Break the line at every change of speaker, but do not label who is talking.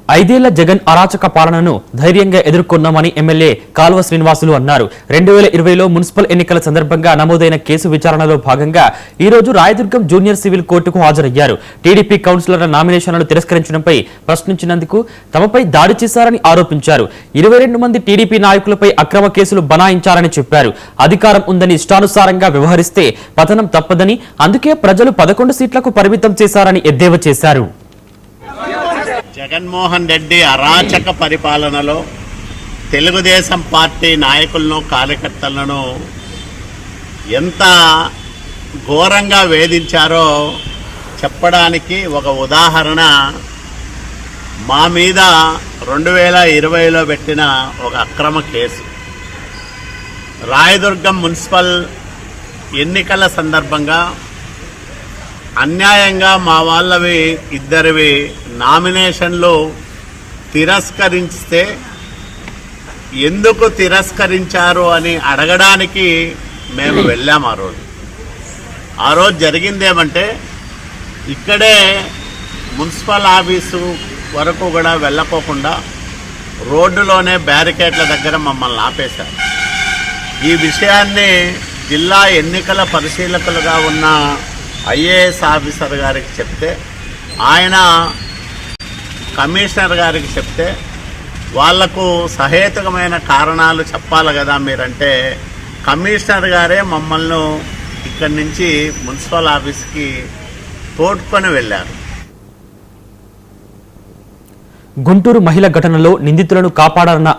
ఐదేళ్ల జగన్ అరాచక పాలనను ధైర్యంగా ఎదుర్కొన్నామని ఎమ్మెల్యే కాల్వ శ్రీనివాసులు అన్నారు. 2020లో మున్సిపల్ ఎన్నికల సందర్భంగా నమోదైన కేసు విచారణలో భాగంగా ఈ రోజు రాయదుర్గం జూనియర్ సివిల్ కోర్టుకు హాజరయ్యారు. టీడీపీ కౌన్సిలర్ల నామినేషన్లను తిరస్కరించడంపై ప్రశ్నించినందుకు తమపై దాడి చేశారని ఆరోపించారు. 22 మంది టీడీపీ నాయకులపై అక్రమ కేసులు బనాయించారని చెప్పారు. అధికారం ఉందని ఇష్టానుసారంగా వ్యవహరిస్తే పతనం తప్పదని, అందుకే ప్రజలు 11 సీట్లకు పరిమితం చేశారని ఎద్దేవా చేశారు.
జగన్మోహన్ రెడ్డి అరాచక పరిపాలనలో తెలుగుదేశం పార్టీ నాయకులను కార్యకర్తలను ఎంత ఘోరంగా వేధించారో చెప్పడానికి ఒక ఉదాహరణ మా మీద 2020లో పెట్టిన ఒక అక్రమ కేసు. రాయదుర్గం మున్సిపల్ ఎన్నికల సందర్భంగా అన్యాయంగా మా వాళ్ళవి ఇద్దరివి నామినేషన్లు తిరస్కరిస్తే ఎందుకు తిరస్కరించారు అని అడగడానికి మేము వెళ్ళాము. ఆ రోజు జరిగిందేమంటే ఇక్కడే మున్సిపల్ ఆఫీసు వరకు కూడా వెళ్ళకోకుండా రోడ్డులోనే బ్యారికేడ్ల దగ్గర మమ్మల్ని ఆపేశారు. ఈ విషయాన్ని జిల్లా ఎన్నికల పరిశీలకులుగా ఉన్న ఐఏఎస్ ఆఫీసర్ గారికి చెప్తే, ఆయన కమిషనర్ గారికి చెప్తే వాళ్లకు సహేతుకమైన కారణాలు చెప్పాలి కదా మీరంటే, కమిషనర్ గారే మమ్మల్ని ఇక్కడి నుంచి మున్సిపల్ ఆఫీస్కి తోడ్కొని వెళ్ళారు.
గుంటూరు మహిళ ఘటనలో నిందితులను కాపాడాలన్న